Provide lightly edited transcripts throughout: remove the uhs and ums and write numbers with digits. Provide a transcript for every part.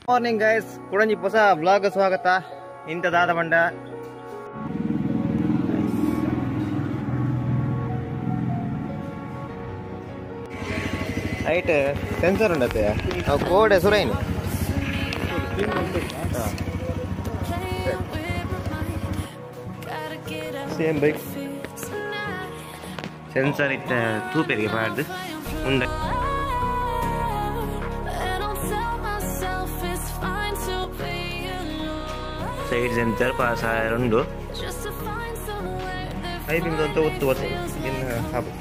Morning guys, ಕುಡಂಜಿ ಹೊಸ blog ಸ್ವಾಗತ. ಇಂಥದಾದ ಬಂಡ ಹೈಟ್ ಸೆನ್ಸರ್ ಉಂಡತ್ತೆ ಅವು ಕೋಡೆ ಸುರೈನು ಸೇಮ್ ಬೈಕ್ ಸೆನ್ಸರ್ ಇತ್ತ ತೂಪೆರಿಗೆ ಬಾರ್ದು ಉಂಡ ಸೈಡ್ ಸೆನ್ಸರ್ ಪಾಸ್ ಆಯರುಂಡು ಐಬಿಂದು ಒತ್ತು ಇನ್ನು ಹಾಬು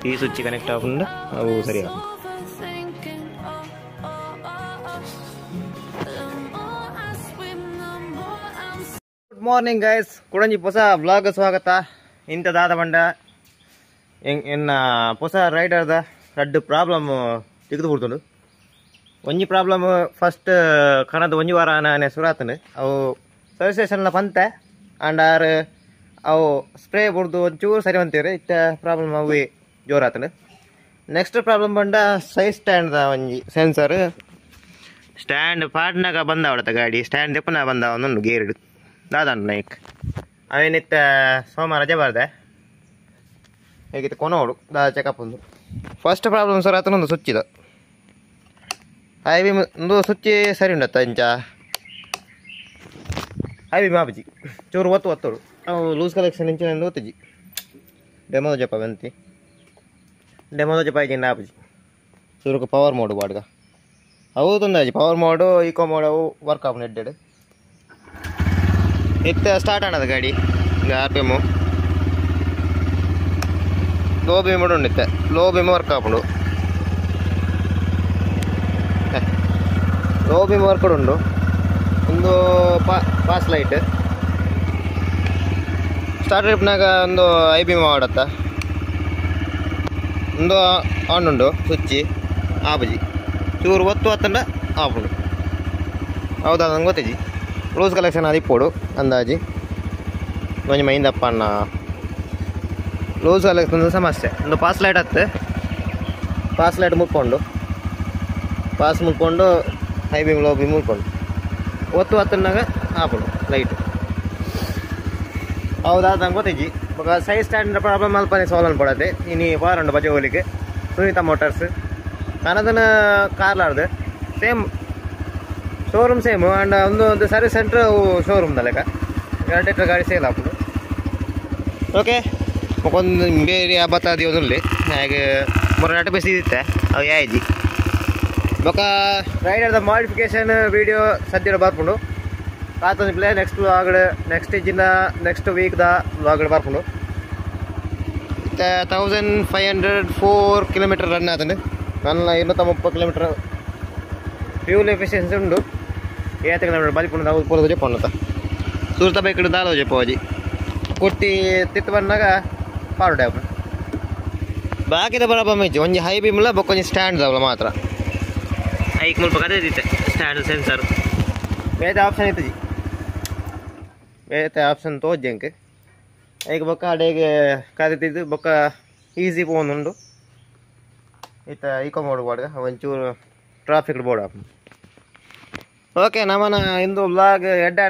ಈ ಸ್ವಿಚ್ ಕನೆಕ್ಟ್ ಆಗುಂಡು ಅವು ಸರಿ. ಗುಡ್ ಮಾರ್ನಿಂಗ್ ಗೈಸ್, ಕುಡಂಜಿ ಹೊಸ ಬ್ಲಾಗ್ ಸ್ವಾಗತ. ಇಂಥದಾದ ಬಂಡ ಎನ್ನ ಹೊಸ ರೈಡರ್ದ ರಡ್ಡು ಪ್ರಾಬ್ಲಮ್ ತೆಗೆದು ಬಿಡ್ತುಂಡು. ಒಂಜಿ ಪ್ರಾಬ್ಲಮ್ ಫಸ್ಟ್ ಕಣದ ಒಂಜಿ ವಾರ ನಾನೇ ಸುರಾತನು ಅವು ಸರ್ವಿಸ್ ಸ್ಟೇಷನ್ಲ ಪಂತೆ ಆಂಡ್ ಆರ್ ಅವು ಸ್ಪ್ರೇ ಬಿಡ್ದು ಒಂಚೂರು ಸರಿ ಅಂತೀವ್ರಿ. ಇತ್ತ ಪ್ರಾಬ್ಲಮ್ ಅವು ಜೋರಾತನು. ನೆಕ್ಸ್ಟ್ ಪ್ರಾಬ್ಲಮ್ ಬಂಡ ಸೈಡ್ ಸ್ಟ್ಯಾಂಡ್ದ ಒಂಜಿ ಸೆನ್ಸರ್ ಸ್ಟ್ಯಾಂಡ್ ಪಾಡ್ನಾಗ ಬಂದಾವಡತ ಗಾಡಿ ಸ್ಟ್ಯಾಂಡ್ ದೆಪ್ಪನ ಬಂದಾವ ಒಂದು ಗೇರ್ಡು ದಾದಾಂಡು ನೈಕ್ ಅವೇನಿತ್ತ ಸೋಮವಾರ ರಜೆ ಬಾರ್ದೆ ಹೇಗಿತ್ತು ಕೊನೋಡು ದಾ ಚೆಕಪ್ ಒಂದು. ಫಸ್ಟ್ ಪ್ರಾಬ್ಲಮ್ ಸರ್ ಆತನೊಂದು ಸ್ವಿಚ್ಚಿದ ಐ ಬಿ ಒಂದು ಸ್ವಿಚ್ಚಿ ಸರಿ ಉಂಡತ್ತ ಇಂಚ ಐ ಬಿ ಮಾಪಜಿ ಚೂರು ಒತ್ತೋಡು ನಾವು ಲೂಸ್ ಕಲೆಕ್ಷನ್ ಇಂಚಿನ ಓತಿಜಿ ಡೆಮೋದ ಜಪ ಬಂತಿ ಡೆಮೋದ ಜಪ ಐಜಿಂದ ಆಪಜಿ ಚೂರು ಪವರ್ ಮೋಡು ಬಾಡ್ಗ ಅವು ತೊಂದಾಜಿ ಪವರ್ ಮೋಡು ಈಕೋ ಮೋಡ್ ಅವು ವರ್ಕ್ ಆಪು ನೆಡ್ಡೆಡ್ ಇತ್ತ ಸ್ಟಾರ್ಟ್ ಆನದ ಗಾಡಿ R P M low beam ಉಂಡು ಇತ್ತೆ ಲೋ ಬೀಮ್ ವರ್ಕ್ ಆಪುಂಡು ಲೋ ಬೀಮ್ ವರ್ಕ್ ಉಂಡು ಒಂದು ಪಾಸ್ ಲೈಟ್ ಸ್ಟಾರ್ಟ್ ಟ್ರಿಪ್ನಾಗ ಒಂದು ಐ ಬೀಮ್ ಮಾಡತ್ತ ಒಂದು ಆನ್ ಉಂಡು ಸ್ವಿಚ್ಚಿ ಆಪಜಿ ಚೂರು ಒತ್ತು ಹತ್ತಂಡ ಆಫ್ ಉಂಡು ಹೌದಾ ನಂಗೆ ಗೊತ್ತಿಜಿ ಲೂಸ್ ಕಲೆಕ್ಷನ್ ಅದು ಇಪ್ಪೋಡು ಅಂದಾಜಿ ಕೊಂಚ ಮೈಂದಪ್ಪ ಅಣ್ಣ ಲೂಸ್ ಕಲೆಕ್ಷನ್ ಸಮಸ್ಯೆ ಒಂದು ಪಾಸ್ ಲೈಟ್ ಹತ್ತೆ ಪಾಸ್ ಲೈಟ್ ಮುಕ್ಕೊಂಡು ಪಾಸ್ ಮುಕ್ಕೊಂಡು ಹೈ ಬೀಮ್ ಲೋ ಬೀಮ್ ಮುಕ್ಕೊಂಡು ಒತ್ತು ಹತ್ತನಾಗ ಆಪುಂಡು ಲೈಟ್ ಹೌದಾದ ನಂಗೆ ಗೊತ್ತಿಜ್ಜಿ ಇವಾಗ ಸೈಡ್ ಸ್ಟ್ಯಾಂಡ್ ಪ್ರಾಬ್ಲಮ್ ಅಲ್ಪನೇ ಸಾಲ್ವ್ ಅನ್ಪಡತ್ತೆ. ಇನ್ನು ಬಾರಂಡು ಬಜೆ ಹೋಗ್ಲಿಕ್ಕೆ ಸುನೀತಾ ಮೋಟರ್ಸ್ ನನ್ನದನ್ನು ಕಾರ್ಲಾರ್ದು ಸೇಮ್ ಶೋರೂಮ್ ಸೇಮು ಆ್ಯಂಡ್ ಒಂದು ಸರ್ವಿಸ್ ಸೆಂಟ್ರ್ ಶೋರೂಮ್ದ ಲೆಕ್ಕ 2 ಲೀಟರ್ ಗಾಡಿ ಸೇಲ್ ಆಪುಂಡು. ಓಕೆ ಒಂದು ಬೇರೆ ಬತ್ತಾದಿ ಒಂದುಲ್ಲಿ ಹಾಗೆ 3 ಬೇಸಿ ಇತ್ತೆ ಅವು ಯಾಯ್ಜಿ ಬೊಕ ರೈಡರ್ದ ಮಾಡಿಫಿಕೇಶನ್ ವೀಡಿಯೋ ಸದ್ಯ ಬರ್ಪುಂಡು ಕಾತೊಂದು ಪ್ಲೇ ನೆಕ್ಸ್ಟ್ ವ್ಲಾಗ್ಡ್ ನೆಕ್ಸ್ಟ್ ಇಜ್ಜಿನ ನೆಕ್ಸ್ಟ್ ವೀಕ್ದ ವ್ಲಾಗ್ಡ್ ಬರ್ಪುಂಡು. 1504 ಕಿಲೋಮೀಟರ್ ರನ್ ಆತಂಡು ನನ್ನ 230 ಕಿಲೋಮೀಟರ್ ಫ್ಯೂಲ್ ಎಫಿಷಿಯನ್ಸಿ ಉಂಡು 50 ಕಿಲೋಮೀಟರ್ ಬಲಿಪುಂಡು ನಾವು ಪೂರದ ಜಪ್ಪಣ್ಣತ ಸೂರ್ತ ಬೈಕ್ ದಾಲೋ ಜಪ್ಪೋಜಿ ಕೊಟ್ಟಿ ತಿತ್ತು ಬಂದಾಗ ಪಾಡು ಟ್ಯಾಪ್ ಬಾಕಿದ ಪ್ರಾಬ್ಲಮ್ ಇಜ್ಜಿ ಒಂಜಿ ಹೈ ಬೀಮ್ಲ ಬೊಕ್ಕೊಂಜಿ ಸ್ಟ್ಯಾಂಡ್ ದಾವಲ ಮಾತ್ರ ಐಕ್ ಮುಲ್ಪ ಕದಿತ್ತೆ ಸ್ಟ್ಯಾಂಡ್ ಸೆನ್ಸರ್ ಬೇತೆ ಆಪ್ಷನ್ ಇತ್ತು ಜಿ ಬೇತೆ ಆಪ್ಷನ್ ತೋಜ್ಜಂಕ್ ಈಗ ಬೊಕ್ಕ ಅಡೆಗೆ ಕದಿತಿದ್ದು ಬೊಕ್ಕ ಈಸಿ ಫೋನ್ ಉಂಡು ಇತ್ತ ಈಕೋ ಮೋಡ್ ಬಾಡ್ಗ ಒಂಚೂರು ಟ್ರಾಫಿಕ್ ಬೋರ್ಡ್ ಆಪ್. ಓಕೆ ನಮ್ಮನ ಇಂದು ಬ್ಲಾಗ್ ಎಡ್ಡ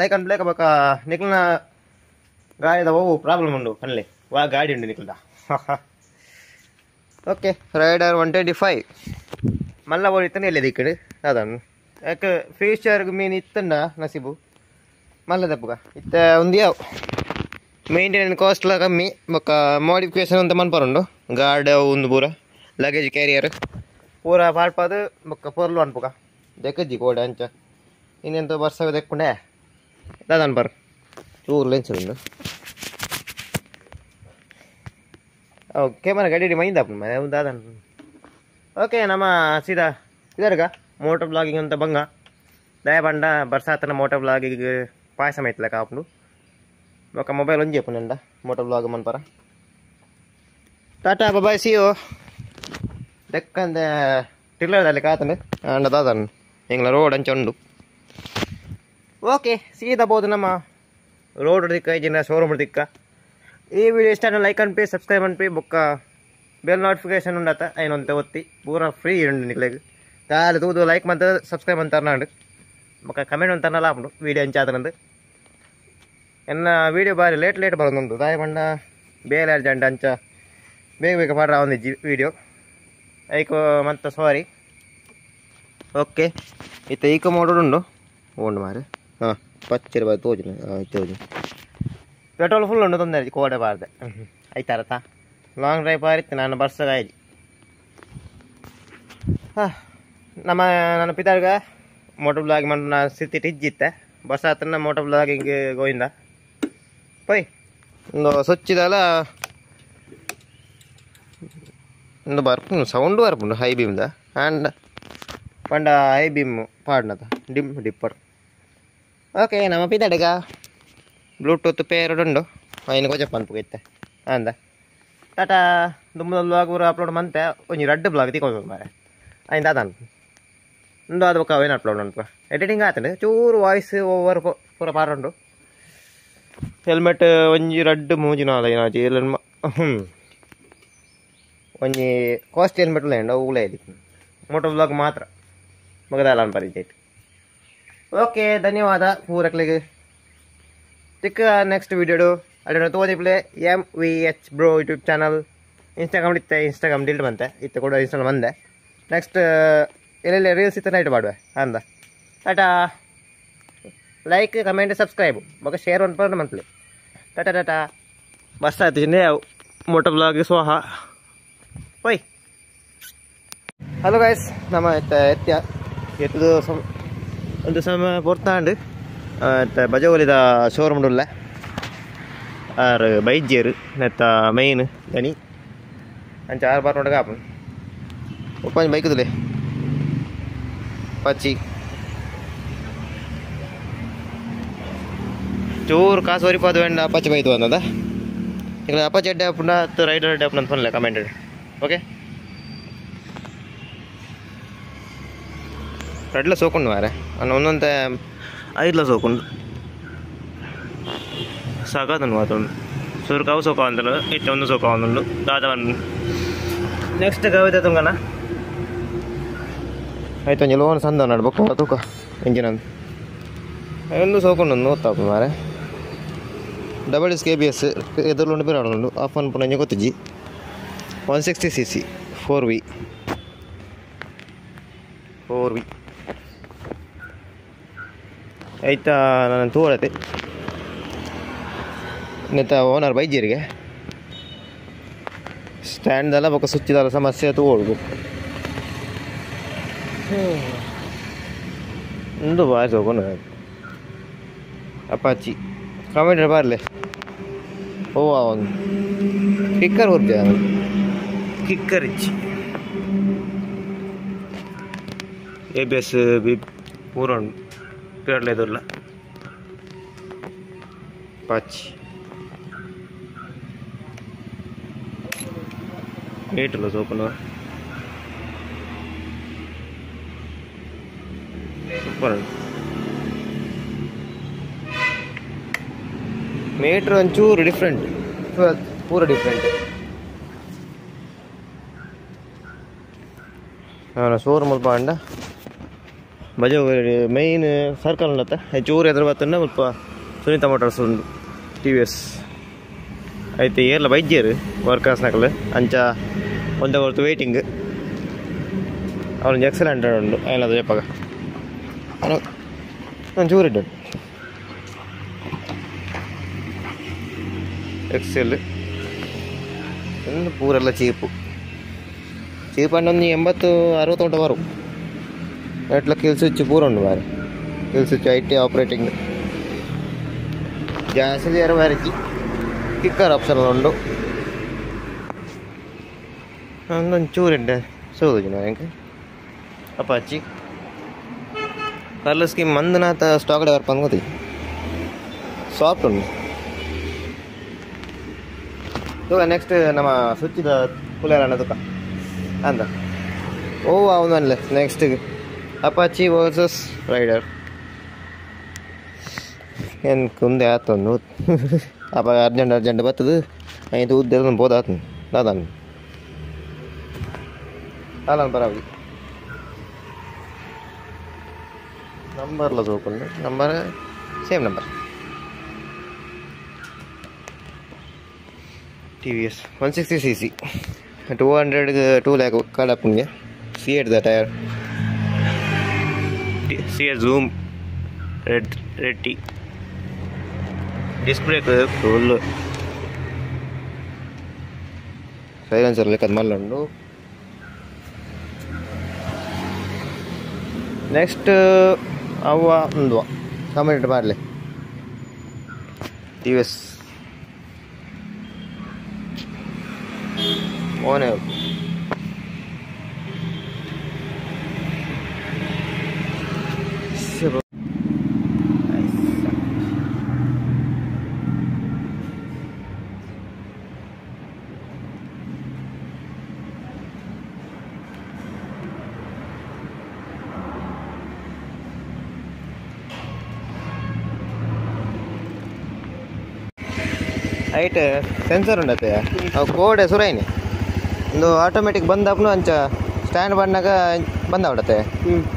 ಲೈಕ್ ಅಂಡ್ ಬ್ಲೇಕ್ ಬೊಕ್ಕ ನಿಕ್ಲನ ಗಾಡಿದ ಓ ಪ್ರಾಬ್ಲಮ್ ಉಂಡು ಕನ್ಲೆ ವಾ ಗಾಡಿ ಉಂಡು ನಿಕ್ಲದ. ಓಕೆ ರೈಡರ್ 125 ಮಲ್ಲ ಓಡಿತಾನೆ ಎಲ್ಲೇ ದಿಕ್ಕಡು ಅದನ್ನು ಯಾಕೆ ಫ್ಯೂಚರ್ಗೆ ಮೀನು ಇತ್ತಂಡ ನಸೀಬು ಮಲ್ಲ ದಪ್ಪಗ ಇತ್ತ ಒಂದು ಯಾವ ಮೇಂಟೆನೆನ್ಸ್ ಕಾಸ್ಟ್ಲ ಕಮ್ಮಿ ಬೊಕ್ಕ ಮಾಡಿಫಿಕೇಶನ್ ಅಂತ ಮನ್ಪರುಂಡು ಗಾರ್ಡ್ ಒಂದು ಪೂರ ಲಗೇಜ್ ಕ್ಯಾರಿಯರ್ ಪೂರ ಪಾಡ್ಪದು ಬೊಕ್ಕ ಪೊರ್ಲು ಅನ್ಪುಗ ದೆಕ್ಕಜ್ಜಿ ಕೋಡೆ ಅಂಚ ಇನ್ನೆಂತ ಬರ್ಸವ ದೆಕ್ಕುಂಡೆ ದಾದನ್ ಬರ್ ಚೂರು ಲೆನ್ಸ್ ಉಂಡು ಕ್ಯಾಮರಾ ಗಾಡಿ ಮೈಂದಪ್ಪ ಮನೆ ದಾದನ್. ಓಕೆ ನಮ್ಮ ಸೀದಾ ಇದರ್ಗ ಮೋಟರ್ ಬ್ಲಾಗಿಂಗ್ ಅಂತ ಬಂಗ ದಯ ಬಂಡ ಬರ್ಸಾತನ ಮೋಟೋ ಬ್ಲಾಗಿಗೆ ಪಾಯಸಮ ಐತಲ್ಲ ಕಾಪುಂಡು ఒక మొబైల్ ఉంది చెప్పండి మోటో బ్లాగ్ మనపర టాటా బాబాయ్ సియో దెక్కంద టిల్లర్ದಲ್ಲಿ ಕಾತಂಡೆ ಅಂಡ ದಾದನ್ ಎಂಗ್ಲ ರೋಡ್ ಅಂಚ ಉಂಡು ಓಕೆ ಸೀದಾ ಬೋದು ನಮ್ಮ ರೋಡ್ ದಿಕ್ಕ ಇಜಿನ ಶೋರೂಮ್ ದಿಕ್ಕ ಈ ವಿಡಿಯೋ ಇಷ್ಟ ಲೈಕ್ ಅನ್ಪಿ ಸಬ್ಸ್ಕ್ರೈಬ್ ಅನ್ಪಿ ಬೊಕ್ಕ ಬೆಲ್ ನೋಟಿಫಿಕೇಶನ್ ಉಂಡತ ಐನೊಂತ ಒತ್ತಿ ಪೂರ ಫ್ರೀ ಉಂಡು ನಿಕ್ಲೆಗ್ ಕಾಲು ತೂದು ಲೈಕ್ ಮಂತ ಸಬ್ಸ್ಕ್ರೈಬ್ ಅಂತಾರ್ನಾಂಡು ಬೊಕ್ಕ ಕಮೆಂಟ್ ಅಂತಾರನಲ್ಲ ಆಪುಂಡು ವಿಡಿಯೋ ಅಂಚಾತನಂದು ಎನ್ನ ವೀಡಿಯೋ ಬಾರಿ ಲೇಟ್ ಬರೋದುಂಟು ದಾಯ ಬಂಡ ಬೇಲೆ ಅರ್ಜೆಂಟ್ ಅಂಚ ಬೇಗ ಪಾಡ್ರ ಒಂದಿಜ್ಜಿ ವೀಡಿಯೋ ಐಕೋ ಮಂತ ಸಾರಿ ಓಕೆ ಇತ್ತ ಈಕೋ ಮೋಡೋಡುಂಡು ಉಂಡು ಮಾರೆ ಹಾಂ ಪಚ್ಚರ ಬಾರಿ ತೋಜು ತೋಜು ಪೆಟ್ರೋಲ್ ಫುಲ್ ಉಂಡು ತೊಂದರೆ ಕೋಡೆ ಬಾರ್ದೆ ಆಯ್ತಾರತಾ ಲಾಂಗ್ ಡ್ರೈವ್ ಬಾರಿತ್ತು ನಾನು ಬರ್ಸಗಾಯ್ಜಿ ಹಾಂ ನನ್ನ ಪಿತಾರ್ಗ ಮೋಟರ್ ಬ್ಲಾಗ್ ಮಂಡು ನಾನು ಸ್ಥಿತಿ ಇಜ್ಜಿತ್ತೆ ಬಸ್ ಹತ್ರನ ಮೋಟರ್ ಬ್ಲಾಗಿಂಗ್ ಗೋಯಿಂದ ಪೊಯ್ ಒಂದು ಸ್ವಚ್ಛದಲ್ಲ ಒಂದು ಬರ್ಪುಂಡು ಸೌಂಡು ಬರ್ಪುಂಡು ಹೈ ಬೀಮ್ದ ಆ್ಯಂಡ್ ಪಂಡ ಹೈ ಬೀಮ್ ಪಾಡ್ನದ ಡಿಪ್ಪರ್ ಓಕೆ ನಮ್ಮ ಪಿತಾಡಿಗ ಬ್ಲೂಟೂತ್ ಪೇರುಡುಂಡು ಅಯ್ಯನ ಕೊಜಪ್ಪ ಅನ್ಪುಗೈತೆ ಅಂದ ಟಾಟಾ ದುಮ್ಮದ ಬ್ಲಾಗ್ ಪೂರ ಅಪ್ಲೋಡ್ ಮಂತೆ ಒಂಜಿ ರಡ್ಡು ಬ್ಲಾಗ್ ತಿಕ್ಕೊಳ್ಬೇಕು ಮಾರೆ ಅಯ್ಯಿಂದ ಅದನ್ನು ಒಂದು ಅದು ಬೊಕ್ಕ ಅವೇನು ಅಪ್ಲೋಡ್ ಉಂಟು ಎಡಿಟಿಂಗ್ ಆತಂಡು ಚೂರು ವಾಯ್ಸ್ ಓವರ್ ಪೂರ ಪಾರುಂಡು ಹೆಲ್ಮೆಟ್ ಒಂಜಿ ರಡ್ಡು ಮೂಜಿನಾಲ ಏನಾಜಿ ಎಲ್ಲ ಒಂಜಿ ಕಾಸ್ಟ್ ಹೆಲ್ಮೆಟ್ ಉಂಡು ಊಳೆ ಮೋಟೋ ಬ್ಲಾಗ್ ಮಾತ್ರ ಮಗದಾಲ ಪರಿಚಯ ಓಕೆ ಧನ್ಯವಾದ ಪೂರಕ್ಲಿಗೆ ಚಿಕ್ಕ ನೆಕ್ಸ್ಟ್ ವಿಡಿಯೋಡು ಅಲ್ಲಿನ ತೋದಿಪ್ಲೆ MVH bro YouTube channel Instagram ಡಿಲ್ಟ್ ಬಂತೆ ಇತ್ತು ಕೂಡ ಇನ್ಸ್ಟಾಲ್ ಬಂದೆ ನೆಕ್ಸ್ಟ್ ಎಲ್ಲೆಲ್ಲ ರೀಲ್ಸ್ ಇತ್ತು ನೈಟ್ ಮಾಡುವೆ ಅಂದ ಟಾಟಾ ಲೈಕ್ ಕಮೆಂಟ್ ಸಬ್ಸ್ಕ್ರೈಬ್ ಬೊಕ್ಕ ಶೇರ್ ಒಂದು ಮಂತ್ಲಿ ಟಾಟಾ ಬಸ್ ಆಯ್ತು ಚಿನ್ನೆ ಮೋಟೋ ಬ್ಲಾಗ್ ಸ್ವಾಹ ಒಯ್ ಹಲೋ ಗೈಸ್ ನಮ್ಮ ಎತ್ತದು ಒಂದು ಸಮಯ ಪೊರ್ತಾಂಡು ಬಜೋಲಿದ ಶೋರೂಮ್ ಉಳ್ಳ ಆರು ಬೈಜ್ಯರು ನೆತ್ತ ಮೈನ್ ದನಿ ಅಂಚ ಆರು ಬಾರ್ ನೋಡಗ ಆಪನ್ ಒಪ್ಪಂಜ ಬೈಕುದುಲೆ ಪಚ್ಚಿ ಚೂರು ಕಾಸು ವರಿಪಾದು ವೆಂಡ ಅಪ್ಪಚ್ಚಿ ಬೈತು ಅನ್ನದ ಈಗ ಅಪ್ಪಚ್ಚಿ ಅಡ್ಡೆ ಪುನಃ ರೈಡರ್ ಅಡ್ಡೆ ಪುನಃ ಫೋನ್ಲೆ ಕಮೆಂಟೆಡ್ ಓಕೆ రెడ్ల సోకుండు మారే అన్న ఉన్నంత ఐదులో సోకుండు సాకాదను మాత్రం సూర్కావు సోక వందలు ఇట్లా ಒಂದು సోక వందలు దాదాపు నెక్స్ట్ కవిత ತುಂಗನ ಆಯ್ತು ಒಂಜಿ ಲೋನ್ ಸಂದ ನಾಡು ಬೊಕ್ಕ ತೂಕ ಇಂಜಿನ್ ಅಂತ ಒಂದು ಸೋಕೊಂಡು ನೋಡ್ತಾಪ ಮಾರೆ ಡಬಲ್ ಎಸ್ KBS ಎದುರುಂಡು ಬಿರಾಡುಂಡು ಆಫ್ ಅನ್ಪುಣ ಇಂಜ ಗೊತ್ತಿಜ್ಜಿ 160cc 4V ಆಯ್ತಾ ನಾನು ತೋಳತೆ ನೆತ್ತ ಓನರ್ ಬೈಜರಿಗೆ ಸ್ಟ್ಯಾಂಡ್ದಲ್ಲ ಬೊಕ್ಕ ಸ್ವಿಚ್ದಲ್ಲ ಸಮಸ್ಯೆ ತೋಳ್ಬೇಕು ಒಂದು ಬಾರಿ ತಗೊಂಡು ಅಪ್ಪಾಚಿ ಕಮೆಂಟ್ ಬರಲೆ ಓ ಒಂದು ಕಿಕ್ಕರ್ ಹೊರ್ಜ ಕಿಕ್ಕರ್ ಇಚ್ಚಿ ABS ಬಿ ಪೂರ ಉಂಡು ಪೇರ್ಲೆದುಲ್ಲ ಪಾಚಿ ಏಟಲ್ಲ ಸೋಪನ ಸೂಪರ್ ಮೀಟ್ರ್ ಒಂಚೂರು ಡಿಫ್ರೆಂಟ್ ಪೂರ ಡಿಫ್ರೆಂಟ್ ಶೋರೂಮ್ ಅಲ್ಪ ಅಂಡ ಬಜ ಮೈನ್ ಸರ್ಕಲ್ ಉಂಡತ್ತ ಚೂರು ಎದುರು ಬತ್ತಂಡ ಸ್ವಲ್ಪ ಸುನೀತಾ ಮೋಟರ್ಸ್ ಉಂಡು TVS అయితే ఏర్ల బైజ్జేరు వర్కర్స్ నకలు అంచ కొంత వరకు వెయిటింగ్ ಅವನು ಎಕ್ಸಲೆಂಟ್ ಉಂಡು ಏನದು చెప్పಗ ನಾನು ಚೂರಿಡ್ಡು ಎಕ್ಸೆಲ್ ಎಂದು ಪೂರೆಲ್ಲ ಚೀಪು ಅಂಡ್ ಒಂದು 80-60 ವரும் ఎట్లా కిల్ స్విచ్ పూర ఉండు వారి kill switch IT operating gas వేరే వారికి ಕಿಕ್ಕರ್ ಆಪ್ಷನ್ ಉಂಡು ಒಂದೊಂದು ಚೂರಿಡ್ಡೆ ಸೋದು ಜನ ಹೆಂಗೆ ಅಪ್ಪಾಚಿ ಕಲರ್ ಸ್ಕೀಮ್ ಮಂದನಾಥ ಸ್ಟಾಕ್ ಬರ್ಪಂದು ಗೊತ್ತಿ ಸಾಫ್ಟ್ ಉಂಟು ತೂಕ ನೆಕ್ಸ್ಟ್ ನಮ್ಮ ಸ್ವಿಚ್ದ ಕೂಲರ್ ಅನ್ನೋದಕ್ಕ ಅಂದ ಓ ಅವನಲ್ಲ ನೆಕ್ಸ್ಟ್ ಅಪಾಚಿ ವರ್ಸಸ್ ರೈಡರ್ ಏನು ಕುಂದೆ ಆತನು ಅಪ್ಪ ಅರ್ಜೆಂಟ್ ಬರ್ತದೆ ಐದು ಉದ್ದ ಬೋದ ಆತನು ದಾದಾನು ಅಲ್ಲ ಬರಾವಿ ನಂಬರ್ಲ ತೋಕೊಂಡು number same number TVS 160cc 2 lakh ಕಡಪುಂಗೆ C8 ದ tyre C8 zoom red T disc brake full silencer ಲೆಕ್ಕದ ಮಲ್ಲುಂಡು ನೆಕ್ಸ್ಟ್ ಅವ್ವ ಒಂದು ಕಮೆಂಟ್ ಮಾಡಲಿ TVS ಓನೇ ಹೈಟ್ ಸೆನ್ಸರ್ ಉಂಡತ್ತೆ ಅವು ಕೋಡೆ ಸುರೈನಿ ಒಂದು ಆಟೋಮೆಟಿಕ್ ಬಂದಾಪನು ಅಂಚ ಸ್ಟ್ಯಾಂಡ್ ಬಂದಾಗ ಬಂದಾವಡತ್ತೆ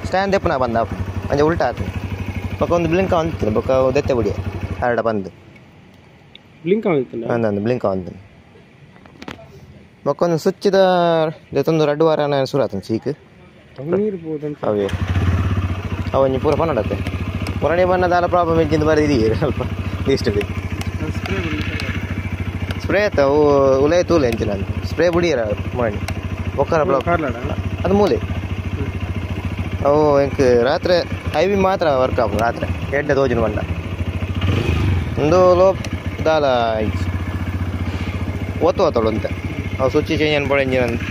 ಸ್ಟ್ಯಾಂಡ್ ದೆಪ್ಪನ ಬಂದಾಪ ಅಂಚ ಉಲ್ಟಾ ಆತು ಪಕ್ಕ ಒಂದು ಬ್ಲಿಂಕ್ ಅಂತೀನಿ ಬೊಕ್ಕ ದೆತ್ತೆ ಬಿಡಿ ಹರಡ ಬಂದು ಬ್ಲಿಂಕ್ ಅಂದಂದು ಬ್ಲಿಂಕ್ ಅಂತೀನಿ ಬೊಕ್ಕ ಒಂದು ಸ್ವಿಚ್ದ ಜೊತ್ತೊಂದು ರಡ್ಡು ವಾರ ಸುರ ಆತನು ಚೀಕ್ ಅವೇ ಅವನಿ ಪೂರ ಪನ್ನಡತ್ತೆ ಪುರಣಿ ಬಣ್ಣದ ಪ್ರಾಬ್ಲಮ್ ಇದ್ದಿಂದ ಬರೆದಿದೀರಿ ಸ್ವಲ್ಪ ಲೀಸ್ಟ್ ಬಿ ಸ್ಪ್ರೇ ಆಯ್ತಾ ಅವು ಉಲೇ ತೂಲೆ ಅಂಚಿನ ಸ್ಪ್ರೇ ಬುಡಿಯರ ಮಾಡಿ ಒಕ್ಕರ ಬ್ಲಾಕ್ ಅದು ಮೂಲೆ ಅವು ಎಂಕ್ ರಾತ್ರಿ ಐವಿ ಮಾತ್ರ ವರ್ಕ್ ಆಗ ರಾತ್ರಿ ಎಡ್ಡೆ ದೋಜಿನ ಬಂಡ ಒಂದು ಲೋಪ್ ದಾಲ ಓದ್ತೋಳು ಅಂತ ಅವು ಸ್ವಿಚ್ ಚೇಂಜ್ ಅನ್ಬೋಡು ಎಂಜಿನ್ ಅಂತ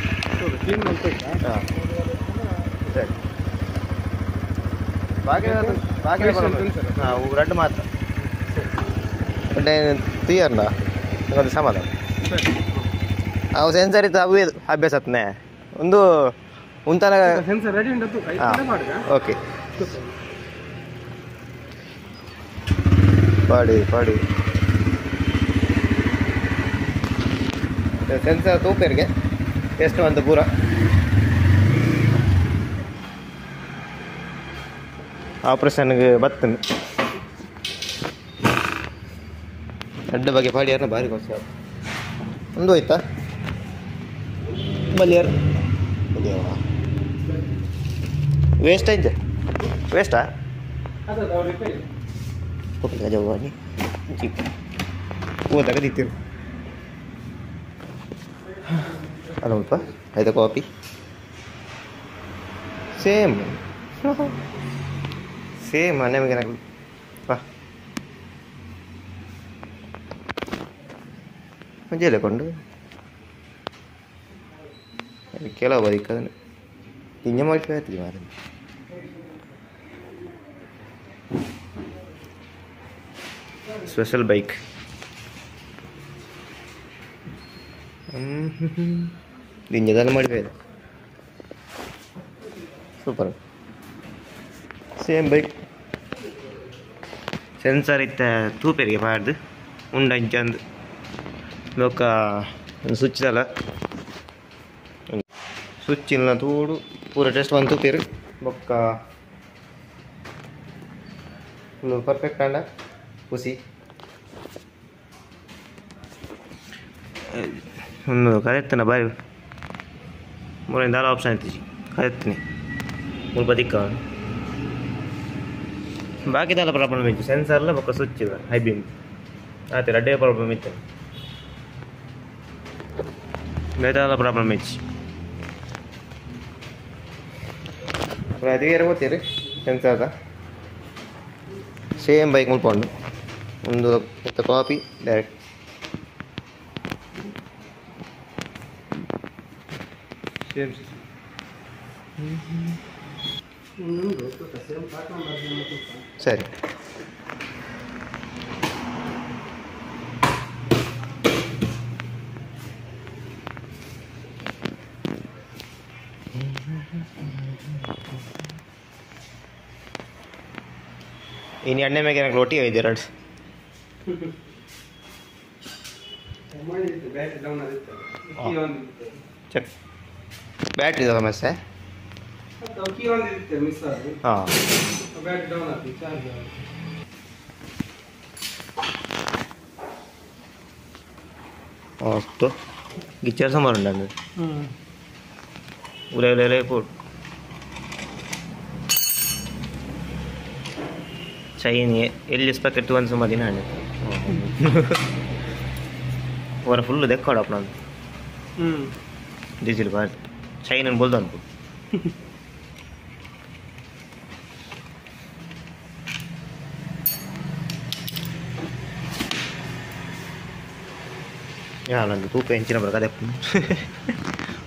ಹಾಂ ಸರಿ ಬಾಕಿ ಹಾಂ ರೆಡ್ ಮಾತ್ರ ಕ್ಲಿಯರ್ನ ಅದು ಸಮಾಧಾನ ಅವು ಸೆನ್ಸರ್ ಇತ್ತು ಅವೇ ಅಭ್ಯಾಸ ಆತನೆ ಒಂದು ಉಂತನ ಓಕೆ ಪಾಡಿ ಸೆನ್ಸರ್ ತೂಪೇರಿಗೆ ಎಷ್ಟು ಅಂತ ಪೂರ ಆಪ್ರೇಷನ್ಗೆ ಬರ್ತೇನೆ ಅಡ್ಡ ಬಗ್ಗೆ ಪಾಡಿಯಾರನ್ನ ಭಾರಿ ಖುಷಿ ಒಂದು ಹೋಯ್ತಾ ಬಲಿಯರ್ ವೇಸ್ಟ್ ಐತೆ ವೇಸ್ಟಾ ಜವಾನಿ ಚೀಪ್ ಹೋದಾಗ ದಿತ್ತೀರು ಅಲ್ಲಪ್ಪ ಆಯ್ತಾ ಕಾಪಿ ಸೇಮ್ ನಮಗೆ ಬಾ ಮಂಜೆಲ್ಲ ಕೊಂಡು ಕೆಲವು ಬೈಕ್ ಅದನ್ನು ಹಿಂಗೆ ಮಾಡ್ಕೊಳ್ತೀವಿ ಮಾರ ಸ್ಪೆಷಲ್ ಬೈಕ್ ಹಿಂಗೆದೆಲ್ಲ ಮಾಡಿದೆ ಸೂಪರ್ ಸೇಮ್ ಬೈಕ್ ಸೆನ್ಸರ್ ಇತ್ತ ತೂಪೇರಿಗೆ ಪಾಡ್ದು ಉಂಡಂಚಂದು ಲೋಕ ಒಂದು ಸ್ವಿಚ್ ಅಲ್ಲ ಸ್ವಿಚ್ ಇಲ್ಲ ತೂಡು ಪೂರ ಟೆಸ್ಟ್ ಒಂದು ತೂಪೇರು ಬೊಕ್ಕ ಫುಲ್ಲು ಪರ್ಫೆಕ್ಟ್ ಅಂಡ ಖುಷಿ ಒಂದು ಕರೆಕ್ತನ ಬಾರಿ ಮೂರಿಂದ ಆರು ಆಪ್ಷನ್ ಐತಿ ಕರೆಕ್ತೀನಿ ಮುಲ್ಪ ದಿಕ್ಕ ಬಾಕಿದೆಲ್ಲ ಪ್ರಾಬ್ಲಮ್ ಇತ್ತು ಸೆನ್ಸರ್ಲ ಬೊಕ್ಕ ಸ್ವಿಚ್ ಇಲ್ಲ ಹೈ ಬೀಮ್ ಆಯ್ತು ಅಡ್ಡೇ ಪ್ರಾಬ್ಲಮ್ ಇತ್ತು ಬೇರೆಲ್ಲ ಪ್ರಾಬ್ಲಮ್ ಇತ್ತು ಅದು ಏರ್ ಗೊತ್ತೀರಿ ಸೆನ್ಸರ್ದ ಸೇಮ್ ಬೈಕ್ ಮುಲ್ಕೊಂಡು ಒಂದು ಕಾಪಿ ಡೈರೆಕ್ಟ್ ಸರಿ. ಇನ್ನು ಎಣ್ಣೆ ಮ್ಯಾಗೆ ನನಗೆ ರೋಟಿ ಐದು ಎರಡು ಚೆಕ್ ಬ್ಯಾಟ್ರಿ ಸಮಸ್ಯೆ. ಹಾಂ ಅಷ್ಟು ಗಿಚ್ಚರ್ ಸುಮಾರು ಉಂಟು ಉಲೆ ಉಲೆ ಉಲೆ ಪೋಟ್ ಚೈನ್ ಎಲ್ಲಿ ಸ್ಪೆಕ್ಟ್ ಒಂದು ಸುಮಾರು ದಿನ ಹಣ್ಣು ಅವರ ಫುಲ್ಲು ದೆಕ್ಕಾಡಪ್ಪ ನಾನು ಡೀಸೆಲ್ ಬಾರ್ದು ಚೈನ್ ಅನ್ನು ಬೋಲ್ದು ಅನ್ಕೊ ನಂದು ತೂಕ ಹೆಂಚಿನ ಬರಕದೆ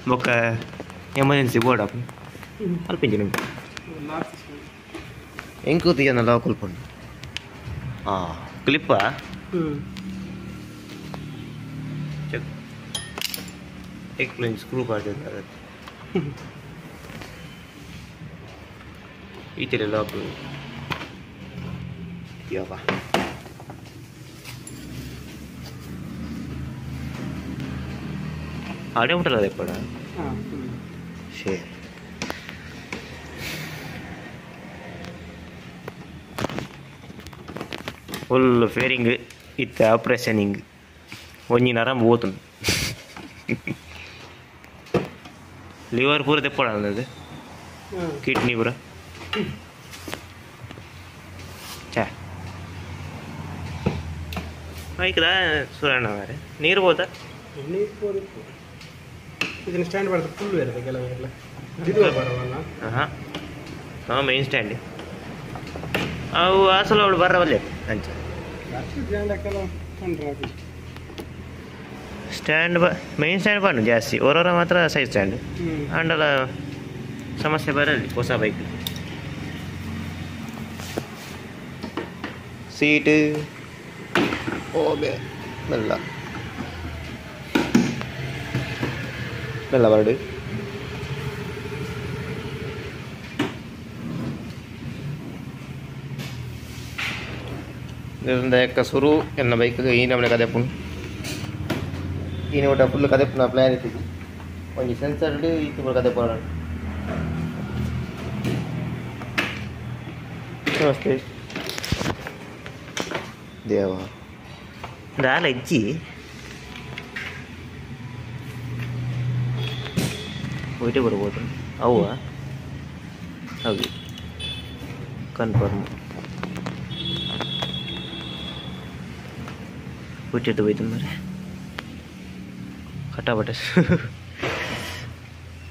ಬೊಕ್ಕ ಎಮರ್ಜೆನ್ಸಿ ಬೋರ್ಡ್ ಅಪ್ಪ ಅಲ್ಪ ಇಂಚಿನ ಹೆಂಗೆ ಕೂತಿಯನ್ನಲ್ಲ ಕುಲ್ಪುಂಡು. ಹಾಂ ಕ್ಲಿಪ್ಪಾ ಚೆಕ್ ಎಕ್ಸ್ಪ್ಲೇನ್ ಸ್ಕ್ರೂ ಮಾಡ್ತಿರ್ತಾರೆ ಈ ಥರ ಎಲ್ಲ ಯಾವ ಆಡೇ ಉಂಟಲ್ಲ ಅದೇ ಪಡ ಶೇ ಫುಲ್ ಫೇರಿಂಗ್ ಇತ್ತು ಆಪ್ರೇಷನಿಂಗ್ ಒಂಜಿನ ಆರಾಮ ಹೋತುಂಡು ಲಿವರ್ ಪೂರ ತೆಪ್ಪಡ ಅದು ಕಿಡ್ನಿ ಪೂರ ಚಾ ಆಯ್ಕದ ಸುರಣ್ಣ ಮಾರೆ ನೀರು ಹೋದ ಇದನ್ನು ಸ್ಟ್ಯಾಂಡ್ ಮಾಡಿದ್ರೆ ಫುಲ್ ಇರುತ್ತೆ ಕೆಲವೆಲ್ಲ ಹಾಂ ಹಾಂ ಮೇನ್ ಸ್ಟ್ಯಾಂಡ್ ಅವು ಅಸಲು ಅವಳು ಬರವಲ್ಲೇ ಅಂಚ ಸ್ಟ್ಯಾಂಡ್ ಮೇನ್ ಸ್ಟ್ಯಾಂಡ್ ಬಣ್ಣು ಜಾಸ್ತಿ ಅವರವರ ಮಾತ್ರ ಸೈಡ್ ಸ್ಟ್ಯಾಂಡ್ ಅಂಡಲ ಸಮಸ್ಯೆ ಬರಲಿ ಹೊಸ ಬೈಕ್ ಸೀಟ್ ಓಬೆ ಮೆಲ್ಲ ಮೆಲ್ಲ ಬರಡು ಇದರಿಂದ ಶುರು ಎನ್ನ ಬೈಕ್ ಈ ನಮ್ಮನೆ ಕದೆಪ್ಪು ಈ ಒಟ್ಟ ಫುಲ್ ಕದೆಪ್ಪು ನಾ ಪ್ಲ್ಯಾನ್ ಇತ್ತು ಒಂದು ಸೆನ್ಸರ್ ಇತ್ತು ಕದೆಪ್ಪ ನಮಸ್ತೆ ದೇವ ದಾಲ ಇಜ್ಜಿ ಹೋಯ್ಟೆ ಬರ್ಬೋದು ಅವ ಹೌದು ಕನ್ಫರ್ಮ್ ಬಿಟ್ಟಿಟ್ಟು ಹೋಯ್ತು ಮರೆ ಕಟಾಬಟ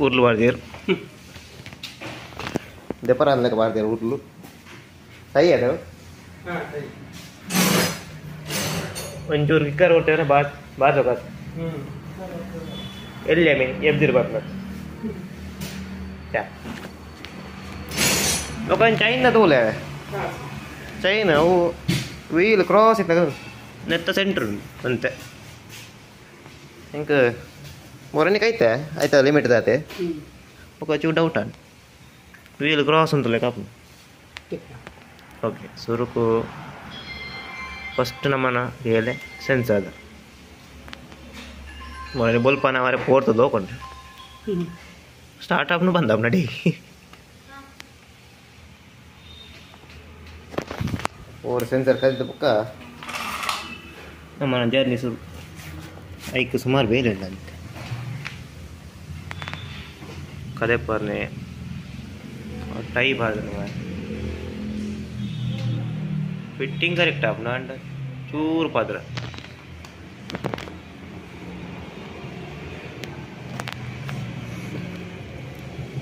ಉರ್ಲು ಬಾರ್ದೇರು ದೆಪ್ಪರ ಅಂದಕ್ಕೆ ಬಾರ್ದೇರು ಉರ್ಲು ಸೈ ಅದು ಒಂಚೂರು ಕಿಕ್ಕರ್ ಕೊಟ್ಟೇವ್ರೆ ಬಾರ್ಬೇಕಾದ ಎಲ್ಲಿ ಮೀನು ಎಬ್ದಿರ್ಬಾರ್ದು ಚಾ ಲೋಕನ್ ಚೈನ್ ತೋಲೆ ಚೈನ್ ಅವು ವೀಲ್ ಕ್ರಾಸ್ ಇತ್ತು ನೆತ್ತ ಸೆಂಟ್ರ್ ಅಂತೆ ಹಿಂಗೆ ಮೂರನೇ ಐತೆ ಆಯ್ತಾ ಲಿಮಿಟ್ ದಾತೆ ಚೂ ಡೌಟ್ ಅನ್ ವೀಲ್ ಕ್ರಾಸ್ ಅಂತಲೇ ಕಾಪು ಓಕೆ ಸುರುಕು ಫಸ್ಟ್ ನಮ್ಮನ ಹೇಳೆ ಸೆನ್ಸ್ ಅದ ಮೊದಲೇ ಬಲ್ಪನ ಅವರೇ ಪೋರ್ತದ ಹೋಗ್ಕೊಂಡ್ರೆ ಸ್ಟಾರ್ಟಪ್ನು ಬಂದವ್ ನಡಿ ಓರ್ ಸೆನ್ಸರ್ ಕಲಿತ ಪಕ್ಕ ನಮ್ಮನ ಜರ್ನಿ ಶುರು ಐಕ್ ಸುಮಾರು ಬೇರೆ ಇಲ್ಲ ಅಂತ ಕದೆ ಪರ್ನೆ ಟೈ ಬಾರ್ದು ಫಿಟ್ಟಿಂಗ್ ಕರೆಕ್ಟ್ ಆಪ್ನ ಅಂಡ ಚೂರು ಪಾದ್ರ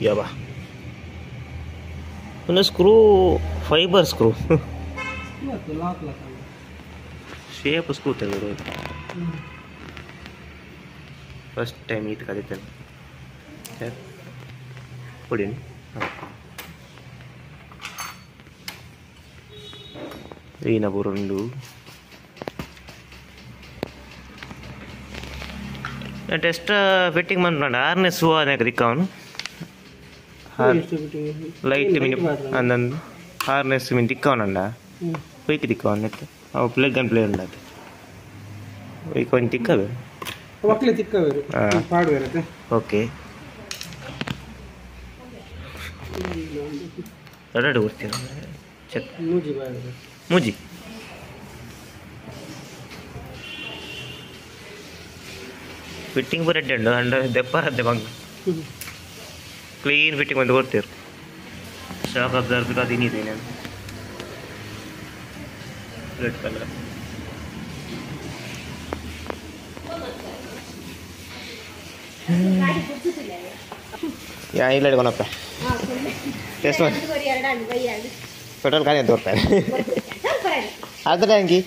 ಯಾವಾ ಒಂದು screw fibre screw shape screw ತೆಗೆದು ಫಸ್ಟ್ ಟೈಮ್ ಈತ ಕಲಿತೇನೆ ಕೊಡಿ ఈయనపు 2 ಟೆಸ್ಟ್ ಫಿಟ್ಟಿಂಗ್ ಮಾಡ್ಕೊಂಡು ಹಾರ್ನೆಸ್ ಅದಕ್ಕೆ ದಿಕ್ಕವನು ಲೈಟ್ ಮಿನಿ ಅಂದಂದು ಹಾರ್ನೆಸ್ ಮಿನಿ ದಿಕ್ಕವನಂಡ ಒಯ್ಕೆ ದಿಕ್ಕವನ್ನಟ್ಟು ಅವು ಪ್ಲಗ್ ಅಂಡ್ ಪ್ಲೇ ఉండదు ಒಯ್ಕೆ ಒಂದು ತಿಕ್ಕವೆ ಒಕ್ಕಲೆ ತಿಕ್ಕವೆ ಪಾಡುವೆ ಓಕೆ ಎರಡು ಕೊಡ್ತೀರ ಚೆಕ್ ಮೂಜಿ ಫಿಟ್ಟಿಂಗ್ ಬರೀ ಅಡ್ಡು ಅಂಡ್ ದೆಪ್ಪರದ್ದೆ ಬಂಗ ಕ್ಲೀನ್ ಫಿಟ್ಟಿಂಗ್ ಬಂದು ಕೊಡ್ತೀರು ಶಾಕ್ ಅಬ್ಸರ್ವ್ ಅದು ಇನ್ನಿದೆ ನಾನು ರೆಡ್ ಕಲರ್ ಯಾ ಇಲ್ಲ ಹಿಡ್ಕೊನಪ್ಪ ಟೆಸ್ಟ್ ಮಾಡಿ ಪೆಟ್ರೋಲ್ ಖಾಲಿ ಅಂತ ತೋರ್ತಾರೆ ಅರ್ಧ ಟ್ಯಾಂಕಿ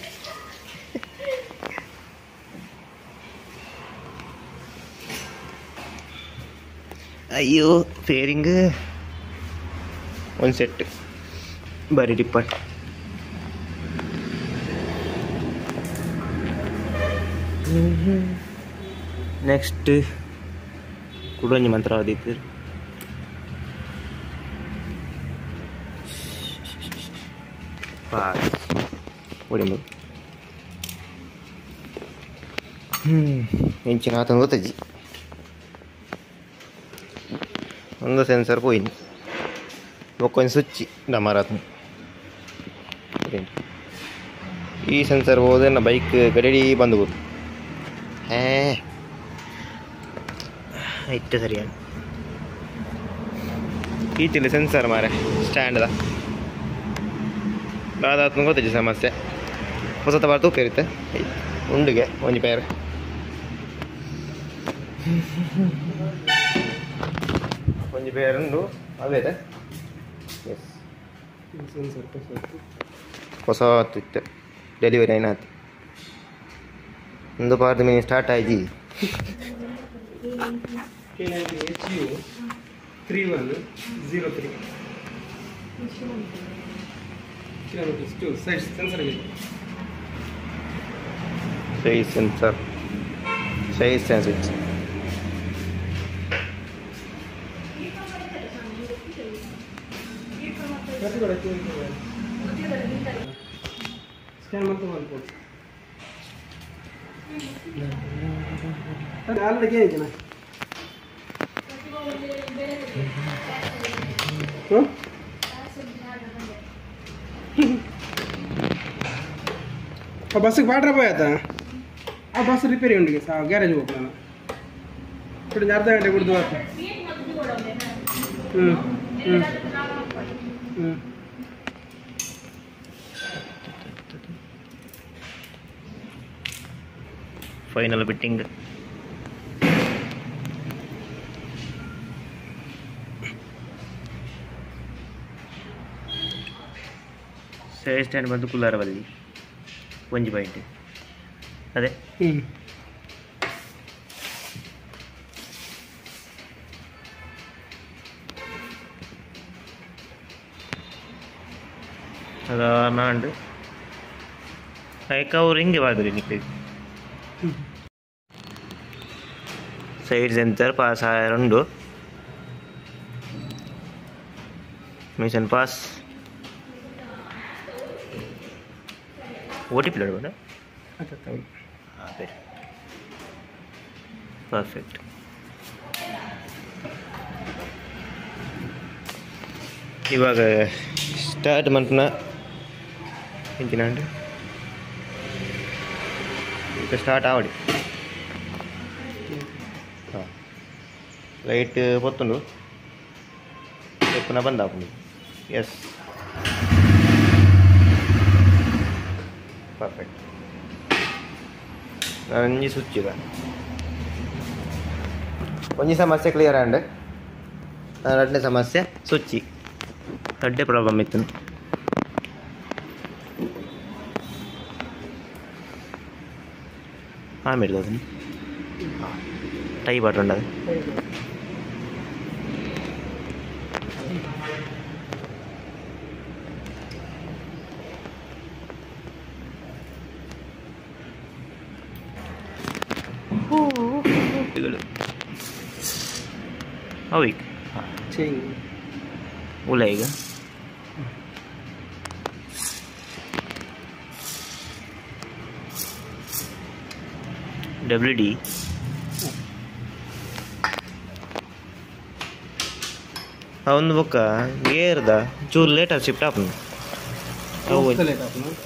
ಅಯ್ಯೋ ಫೇರಿಂಗ್ ಒಂದು ಸೆಟ್ ಬರೀ ಡಿಪ್ಪಟ್ ನೆಕ್ಸ್ಟ್ ಕುಡೊಂಜಿ ಮಂತ್ರ ಆದಿತ್ತು ಹೊಡಿಬೋದು ಎಂಚಿನ ಆತನ ಗೊತ್ತಜ್ಜಿ ಒಂದು ಸೆನ್ಸರ್ పోయింది ఒక్కొక్క స్విచ్ డమారాతను ఈ సెన్సర్ పోతే నా బైక్ గడి బంద్ పోతుంది ಇಟ್ಟು ಸರಿಯಾಗಿ ಈತಿಲ್ಲ ಸೆನ್ಸರ್ ಮಾರೆ ಸ್ಟ್ಯಾಂಡ್ದ ಅದಾತ್ನ ಗೊತ್ತಜ್ಜಿ ಸಮಸ್ಯೆ ಹೊಸತ ಬಾರ ತೂಕ ಇರುತ್ತೆ ಉಂಡಿಗೆ ಒಂಜಿ ಪೇರ್ ಒಂಜಿ ಪೇರುಂಡು ಅವೇದೆ ಎಸ್ ಹೊಸತ್ತು ಇತ್ತು ಡೆಲಿವರಿ ಐನಾತಿ ಒಂದು ಪಾರ್ದು ಮೀನು ಸ್ಟಾರ್ಟ್ ಆಯ್ತು 3103 kilometers to size sensor size sensor scan ಮಾಡ್ತಾ ಮಾಡ್ಬೋದು ಅದು ಆಲ್ರೆಡಿ ಕೇಳಿದೆನಾ ಆ ಬಸ್ಸಿಗೆ ಬಾಡ್ರ పోయాತಾ ಆ ಬಸ್ ರಿಪೇರಿ ಉಂಡಿಗೆ ಸಾ ಗ್ಯಾರೇಜ್ ಹೋಗ್ತಾನ ఇప్పుడు అర్ధ గంట కుడుతూ ಫೈನಲ್ ಬಿಟ್ಟಿಂಗ್ ಸೈಡ್ ಸ್ಟ್ಯಾಂಡ್ ಬಂದು ಕುಲ್ಲಾರವಲ್ಲಿ ಒಂಜಿ ಪಾಯಿಂಟ್ ಅದೇ ಅದಾಂಡು ಅಯ್ಯಕ್ಕ ಅವ್ರು ಹಿಂಗೆ ಬಾರ್ದ್ರಿ ನಿಕ್ಲಿ ಸೈಡ್ ಸೆನ್ಸರ್ ಪಾಸ್ ಆಯರುಂಡು ಮಿಷನ್ ಪಾಸ್ OTP ಲಡ್ಬೋದ ಅದೇ ಪರ್ಫೆಕ್ಟ್ ಇವಾಗ ಸ್ಟಾರ್ಟ್ ಮಂತ್ನ ಎಂಚಿನಾಂಡು ಈಗ ಸ್ಟಾರ್ಟ್ ಆವಡಿ ಲೈಟ್ ಪೊತ್ತುಂಡು ಪುನಃ ಬಂದ್ ಆಪುಂಡು ಎಸ್ ಪರ್ಫೆಕ್ಟ್ ಒಂಜಿ ಸ್ವಿಚ್ ಈಗ ಒಂಜಿ ಸಮಸ್ಯೆ ಕ್ಲಿಯರ್ ಆಂಡ್ ಎರಡನೇ ಸಮಸ್ಯೆ ಸ್ವಿಚ್ಚಿ ಎರಡೇ ಪ್ರಾಬ್ಲಮ್ ಇತ್ತು ಆಮೇಲೆ ಅದನ್ನು ಟೈ ಬಟನ್ ಅದು ಕ್ಲಿಪ್ಗಳು ಅವೀಗ ಚೈನ್ ಉಲ್ಲ ಈಗ WD ಒಂದು ಬೊಕ್ಕ ಗೇರ್ದ ಚೂರು ಲೇಟಾಗಿ ಶಿಫ್ಟ್ ಆಪನು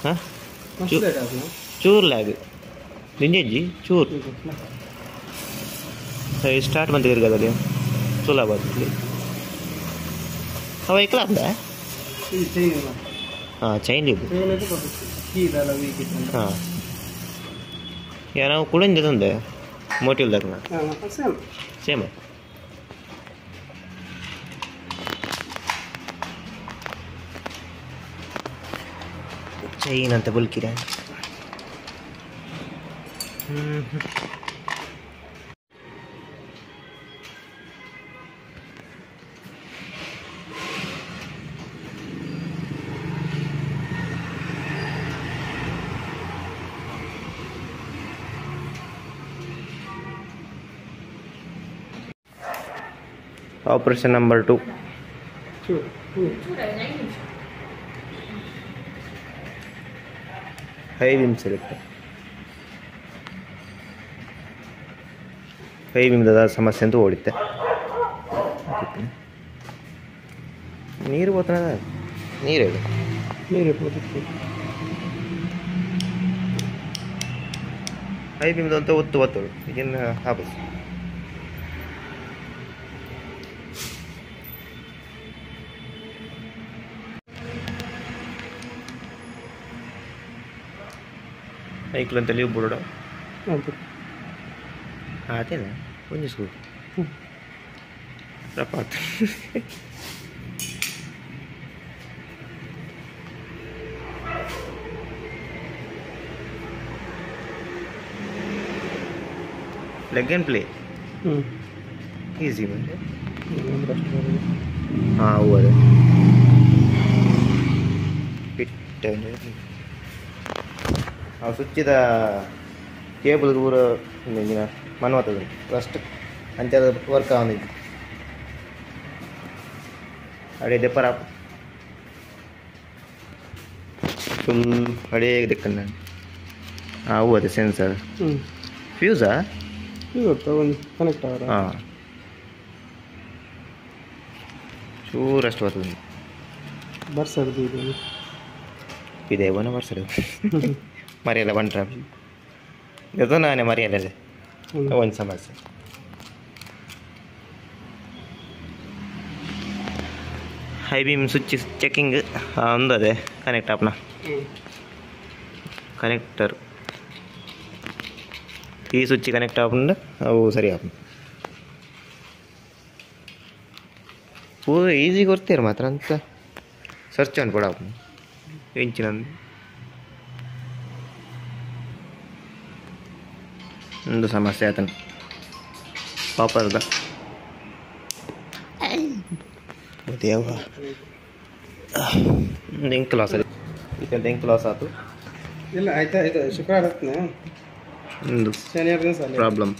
ಹಾಂ ಚೂರು ಲ್ಯಾಗ್ ನಿಂಜಿ ಚೂರು ಸ್ಟಾರ್ಟ್ ಬಂತ ಇರ್ಗದಲ್ಲಿ ಸುಲಭ ಅವ ಇಕ್ಲಾದ ಹಾಂ ಚೈನ್ ಇದು ಹಾಂ ನಾವು ಕುಳಿಂದಂದೆ ಮೋಟಿವ್ದಾಗ ಸೇಮ್ ಚೈನ್ ಅಂತ ಬಲ್ಕಿರ operation number 2 high beam select high ವಿಮ್ದ ಸಮಸ್ಯೆ ಅಂತೂ ಓಡಿತ್ತೆ ನೀರು ಹೋಗ್ತಾನ ನೀರು ಹೈ ವಿಮ್ದು ಅಂತ ಒತ್ತು ಈಗಿನ ಹಾಬಸ್ ಐಕ್ಲಂತ ಲೀವ್ ಬೋರ್ಡ ಆತೇನ ಒಂದು ಸ್ಕೂಲ್ ರಪಾತ್ ಲೆಗ್ ಆ್ಯಂಡ್ ಪ್ಲೇ ಈಸಿ ಬಂದೆ ಹಾಂ ಹೂ ಅದೇ ಫಿಟ್ ಆ ಸ್ವಿಚ್ಚಿದ ಕೇಬಲ್ ಪೂರ ಇಂಜಿನ ಮನ್ವತ್ತದ ಫಸ್ಟ್ ಅಂತ್ಯದ ವರ್ಕ್ ಆವನಿದ್ದು ಅಡೆ ದೆಪ್ಪರ ಫುಲ್ ಅಡೇ ದೆಕ್ಕಂಡ ಅವು ಅದೇ ಸೆನ್ಸರ್ ಫ್ಯೂಸಾ ಕನೆಕ್ಟ್ ಆಗ ಹಾಂ ಚೂರಷ್ಟು ಬರ್ತದೆ ಬರ್ಸಡ್ದು ಇದೆ ಒನ ಬರ್ಸಡು ಮರೆಯಲ್ಲ ಬಂಟ್ರ ಇದು ನಾನೇ ಮರೆಯಲ್ಲ ಒಂದು ಸಮಸ್ಯೆ ಹೈ ಬೀಮ್ ಸ್ವಿಚ್ ಚೆಕಿಂಗ್ ಒಂದು ಅದೇ ಕನೆಕ್ಟ್ ಆಪ್ನ ಕನೆಕ್ಟರ್ ಈ ಸ್ವಿಚ್ ಕನೆಕ್ಟ್ ಆಪುಂಡು ಅವು ಸರಿ ಆಪುಂಡು ಪೂರ ಈಸಿ ಕೊಡ್ತೀರ ಮಾತ್ರ ಅಂತ ಸರ್ಚ್ ಅನ್ಕೊಡ ಆಪುಂಡು ಇಂಚಿನಂದು ಒಂದು ಸಮಸ್ಯೆ ಆತನು ಪಾಪರ್ದ ದೇವ ಒಂದು ಇಂಕ್ ಲಾಸ್ ಅದು ಇದೊಂದು ಇಂಕ್ ಲಾಸ್ ಆಯ್ತು ಇಲ್ಲ ಆಯ್ತಾ ಶುಕ್ರವಾರ ಒಂದು ಶನಿವಾರ ಪ್ರಾಬ್ಲಮ್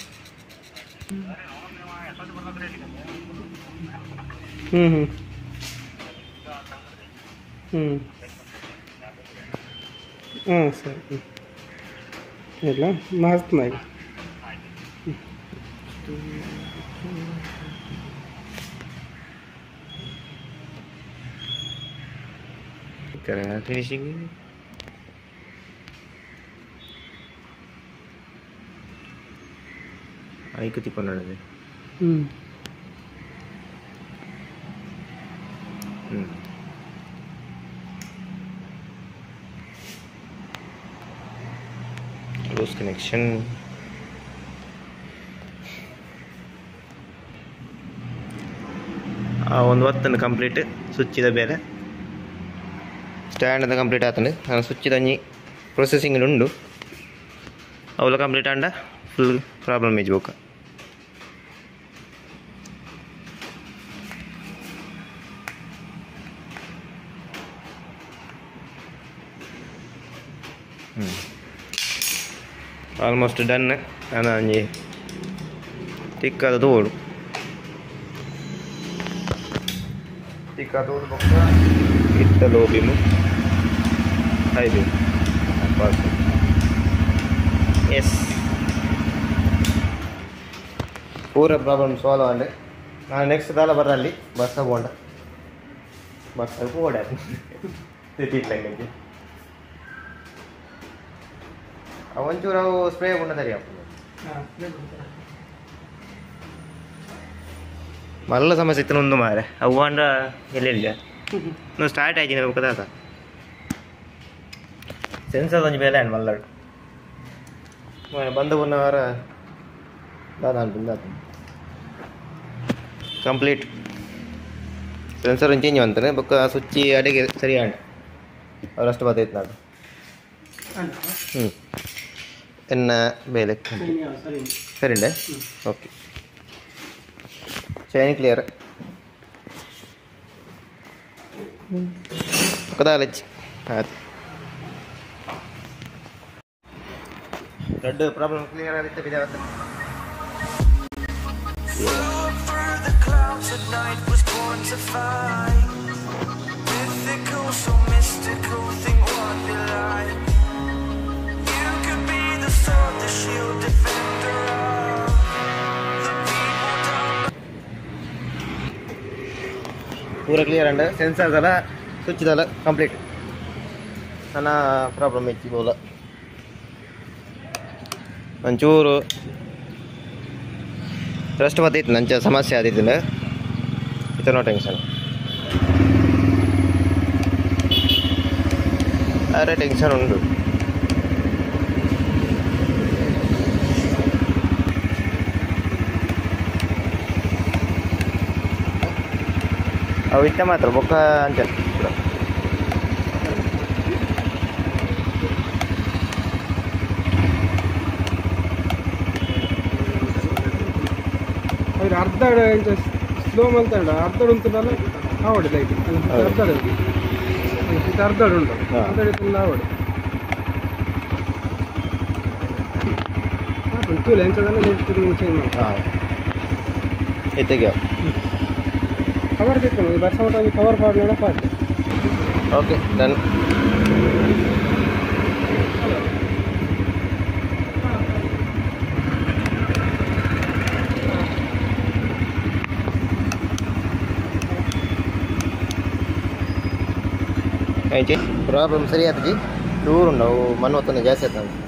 ಸರಿ ಇಲ್ಲ ಮಾಡ್ತೀನಿ ಫಿನಿಶಿಂಗ್ ಐಕು ತಿಕ್ಕೊಂಡೆ lose connection ಒಂದು ಹೊತ್ತನ್ನು ಕಂಪ್ಲೀಟ್ ಸ್ವಿಚ್ಚಿದ ಬೇರೆ ಸ್ಟ್ಯಾಂಡ್ ಅಂತ ಕಂಪ್ಲೀಟ್ ಆತಂಡು ನಾನು ಸ್ವಿಚ್ಚಿದ ಒಂಜಿ ಪ್ರೊಸೆಸಿಂಗ್ ಉಂಡು ಅವಳ ಕಂಪ್ಲೀಟ್ ಆಂಡ ಫುಲ್ ಪ್ರಾಬ್ಲಮ್ ಇಜ್ಬೋಕ ಆಲ್ಮೋಸ್ಟ್ ಡನ್ ನಾನು ಒಂಜಿ ತಿಕ್ಕಾದ ತೋಡು ಬೊಕ್ಕ ಇತ್ತ ಲೋ ಬೀಮು ಹೈ ಬೀಮ್ ಎಸ್ ಪೂರ ಪ್ರಾಬ್ಲಮ್ ಸಾಲ್ವ್ ಅಂಡೆ ನಾನು ನೆಕ್ಸ್ಟ್ ದಾಲ ಬರಲ್ಲಿ ಬಸ್ ತಗೊಂಡ ಬಸ್ ಓಡ ತಿಟ್ಟಿಟ್ಲಂಗೆ ಒಂಚೂರು ಅವು ಸ್ಪ್ರೇ ಕೊಂಡ ಸರಿ ಮಲ್ಲ ಸಮಸ್ಯೆ ಇತ್ತು ಒಂದು ಮಾರೆ ಅವು ಅಂಡ ಎಲ್ಲೆಲ್ಲ ನೀವು ಸ್ಟಾರ್ಟ್ ಆಯ್ತೀನಿ ಬೇಕದ ಸೆನ್ಸರ್ ಒಂಜಿ ಬೇಲೆ ಅಂಡ್ ಮಲ್ಲಾಡು ಬಂದ ಒಂದು ವಾರ ದಾದ ಕಂಪ್ಲೀಟ್ ಸೆನ್ಸರ್ ಒಂದು ಚೇಂಜ್ ಅಂತಾರೆ ಬೊಕ್ಕ ಸ್ವಿಚ್ಚಿ ಅಡಿಗೆ ಸರಿ ಅಂಡ ಅವರಷ್ಟು ಬರ್ತೈತೆ ನಾನು ಎನ್ನ ಬೇಲೆ ಸರಿ ಉಂಡೆ ಓಕೆ ಚೈನ್ ಕ್ಲಿಯರ್ ಕದಾಲಚ್ಚಿ ಆಯ್ತು ದೊಡ್ಡ ಪ್ರಾಬ್ಲಮ್ ಕ್ಲಿಯರ್ ಆಗುತ್ತೆ ಬಿದ್ದಾವತ್ತ पूरा क्लियर अंड सेंसर दल स्विच दल कंप्लीट ನನ್ನ ಪ್ರಾಬ್ಲಮ್ ಇತ್ತು ಬೋಲ ಒಂಚೂರು ಟ್ರಸ್ಟ್ ಬತ್ತೈತಿ ನಂಚ ಸಮಸ್ಯೆ ಆದಿದ್ದಿಲ್ಲ ಇತ್ತು ನೋ ಟೆನ್ಷನ್ ಅರೆ ಟೆನ್ಷನ್ ಉಂಟು ಅವು ಇತ್ತ ಮಾತ್ರ ಬೊಕ್ಕ ಅಂಚ ಅರ್ಧ ಸ್ಲೋ ಮಂತಾಡ ಅರ್ಧ ಉಂಟಲ್ಲ ಆವಡಿ ಲೈಟ್ ಅರ್ಧ ಅರ್ಧ ಉಂಟು ಅರ್ಧ ಆವಡಿ ಉಂಟು ಲೆನ್ಸದಲ್ಲ ಚೇಂಜ್ ಮಾಡಿ ಎತ್ತಿಗೆ ಕವರ್ ಬೇಕು ವರ್ಷ ಮಟ್ಟ ಕವರ್ ಪಾಡ್ಲ ಪಾಡ್ ಓಕೆ ಡನ್ ಪ್ರಾಬ್ಲಮ್ ಸರಿ ಆಯ್ತು ಜಿ ದೂರ ನಾವು ಮನ್ವತ್ತನೇ ಜಾಸ್ತಿ ಆಯ್ತು ನಮ್ಗೆ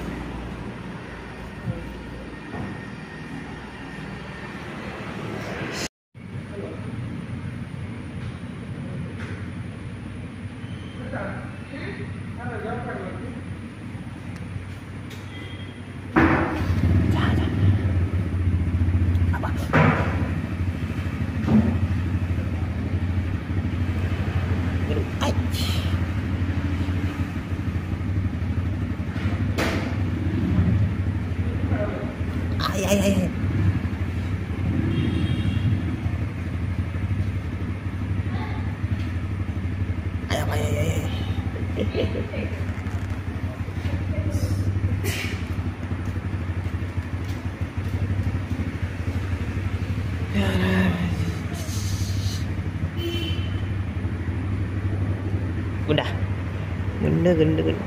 Gunda, gundi.